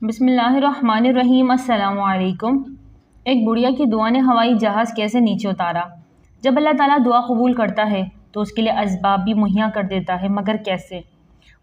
بسم اللہ الرحمن الرحیم۔ السلام علیکم۔ ایک بڑھیا کی دعا نے ہوائی جہاز کیسے نیچے اتارا۔ جب اللہ تعالیٰ دعا قبول کرتا ہے تو اس کے لیے اسباب بھی مہیا کر دیتا ہے، مگر کیسے؟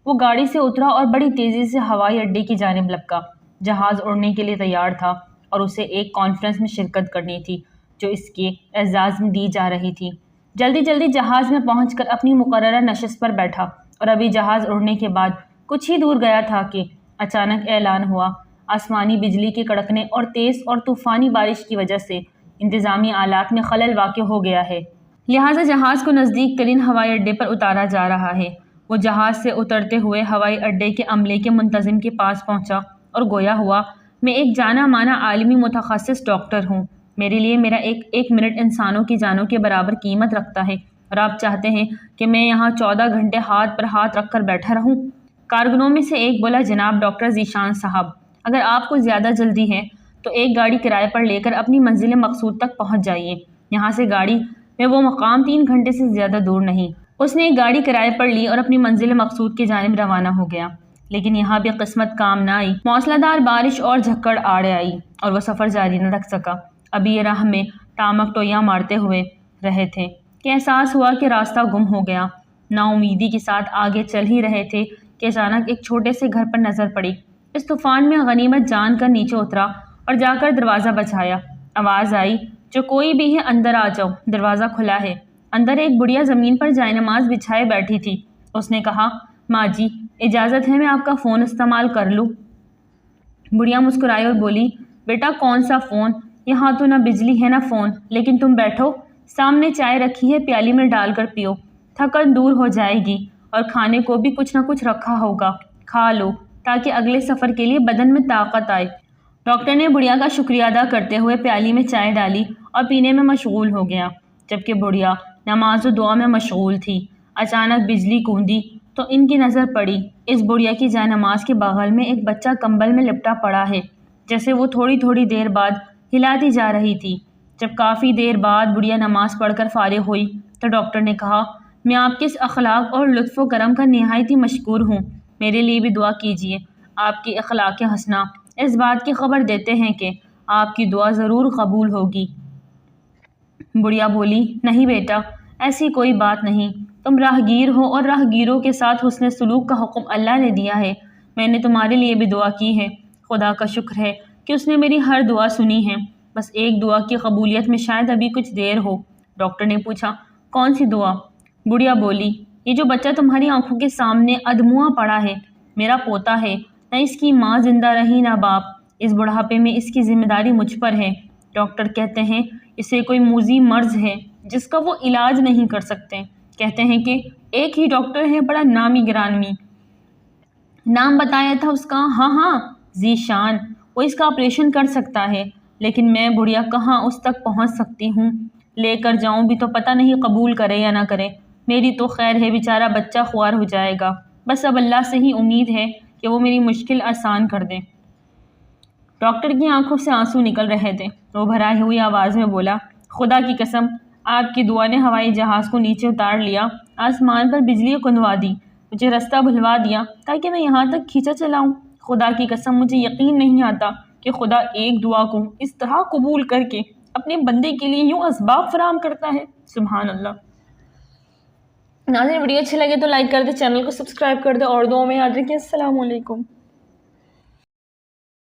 وہ گاڑی سے اترا اور بڑی تیزی سے ہوائی اڈے کی جانب لپکا۔ جہاز اڑنے کے لیے تیار تھا اور اسے ایک کانفرنس میں شرکت کرنی تھی جو اس کے اعزاز میں دی جا رہی تھی۔ جلدی جلدی جہاز میں پہنچ کر اپنی مقررہ نشست پر بیٹھا اور ابھی جہاز اڑنے کے بعد کچھ ہی دور گیا تھا کہ اچانک اعلان ہوا۔ آسمانی بجلی کے کڑکنے اور تیز اور طوفانی بارش کی وجہ سے انتظامی آلات میں خلل واقع ہو گیا ہے، لہٰذا جہاز کو نزدیک ترین ہوائی اڈے پر اتارا جا رہا ہے۔ وہ جہاز سے اترتے ہوئے ہوائی اڈے کے عملے کے منتظم کے پاس پہنچا اور گویا ہوا، میں ایک جانا مانا عالمی متخصص ڈاکٹر ہوں۔ میرے لیے میرا ایک منٹ انسانوں کی جانوں کے برابر قیمت رکھتا ہے، اور آپ چاہتے ہیں کہ میں یہاں 14 گھنٹے ہاتھ پر ہاتھ رکھ کر بیٹھا رہوں؟ کارکنوں میں سے ایک بولا، جناب ڈاکٹر ذیشان صاحب، اگر آپ کو زیادہ جلدی ہے تو ایک گاڑی کرائے پر لے کر اپنی منزل مقصود تک پہنچ جائیے۔ یہاں سے گاڑی میں وہ مقام 3 گھنٹے سے زیادہ دور نہیں۔ اس نے ایک گاڑی کرائے پر لی اور اپنی منزل مقصود کی جانب روانہ ہو گیا، لیکن یہاں بھی قسمت کام نہ آئی۔ موسلا دھار بارش اور جھکڑ آڑ آئی اور وہ سفر جاری نہ رکھ سکا۔ ابھی یہ راہ میں ٹامک ٹوئیاں مارتے ہوئے رہے تھے کہ احساس ہوا کہ راستہ گم ہو گیا۔ نا امیدی کے ساتھ آگے چل ہی رہے تھے کہ اچانک ایک چھوٹے سے گھر پر نظر پڑی۔ اس طوفان میں غنیمت جان کر نیچے اترا اور جا کر دروازہ بجھایا۔ آواز آئی، جو کوئی بھی ہے اندر آ جاؤ، دروازہ کھلا ہے۔ اندر ایک بڑھیا زمین پر جائے نماز بچھائے بیٹھی تھی۔ اس نے کہا، ماں جی اجازت ہے میں آپ کا فون استعمال کر لوں؟ بڑھیا مسکرائی اور بولی، بیٹا کون سا فون؟ یہاں تو نہ بجلی ہے نہ فون، لیکن تم بیٹھو، سامنے چائے رکھی ہے، پیالی میں ڈال کر پیو، تھکن دور ہو جائے گی، اور کھانے کو بھی کچھ نہ کچھ رکھا ہوگا، کھا لو تاکہ اگلے سفر کے لیے بدن میں طاقت آئے۔ ڈاکٹر نے بڑھیا کا شکریہ ادا کرتے ہوئے پیالی میں چائے ڈالی اور پینے میں مشغول ہو گیا، جبکہ بڑھیا نماز و دعا میں مشغول تھی۔ اچانک بجلی گوندی تو ان کی نظر پڑی، اس بڑھیا کی جائے نماز کے بغل میں ایک بچہ کمبل میں لپٹا پڑا ہے، جیسے وہ تھوڑی تھوڑی دیر بعد ہلاتی جا رہی تھی۔ جب کافی دیر بعد بڑھیا نماز پڑھ کر فارغ ہوئی تو ڈاکٹر نے کہا، میں آپ کے اس اخلاق اور لطف و کرم کا نہایت ہی مشکور ہوں، میرے لیے بھی دعا کیجیے۔ آپ کی اخلاق حسنہ اس بات کی خبر دیتے ہیں کہ آپ کی دعا ضرور قبول ہوگی۔ بڑھیا بولی، نہیں بیٹا، ایسی کوئی بات نہیں، تم راہگیر ہو اور راہگیروں کے ساتھ حسن سلوک کا حکم اللہ نے دیا ہے۔ میں نے تمہارے لیے بھی دعا کی ہے، خدا کا شکر ہے کہ اس نے میری ہر دعا سنی ہے، بس ایک دعا کی قبولیت میں شاید ابھی کچھ دیر ہو۔ ڈاکٹر نے پوچھا، کون سی دعا؟ بڑھیا بولی، یہ جو بچہ تمہاری آنکھوں کے سامنے ادموا پڑا ہے، میرا پوتا ہے، نہ اس کی ماں زندہ رہی نہ باپ، اس بڑھاپے میں اس کی ذمہ داری مجھ پر ہے۔ ڈاکٹر کہتے ہیں اسے کوئی موذی مرض ہے جس کا وہ علاج نہیں کر سکتے۔ کہتے ہیں کہ ایک ہی ڈاکٹر ہے، بڑا نامی گرامی، نام بتایا تھا اس کا، ہاں ذیشان، وہ اس کا آپریشن کر سکتا ہے، لیکن میں بڑھیا کہاں اس تک پہنچ سکتی ہوں؟ لے کر جاؤں بھی تو پتہ نہیں قبول کرے یا نہ کرے۔ میری تو خیر ہے، بیچارہ بچہ خوار ہو جائے گا، بس اب اللہ سے ہی امید ہے کہ وہ میری مشکل آسان کر دیں۔ ڈاکٹر کی آنکھوں سے آنسو نکل رہے تھے، وہ بھرائی ہوئی آواز میں بولا، خدا کی قسم، آپ کی دعا نے ہوائی جہاز کو نیچے اتار لیا، آسمان پر بجلی کندوا دی، مجھے راستہ بھلوا دیا تاکہ میں یہاں تک کھینچا چلاؤں۔ خدا کی قسم، مجھے یقین نہیں آتا کہ خدا ایک دعا کو اس طرح قبول کر کے اپنے بندے کے لیے یوں اسباب فراہم کرتا ہے، سبحان اللہ۔ ناظرین، ویڈیو اچھی لگے تو لائک کر دیں، چینل کو سبسکرائب کر دیں اور دعاؤں میں یاد رکھیں۔ السلام علیکم۔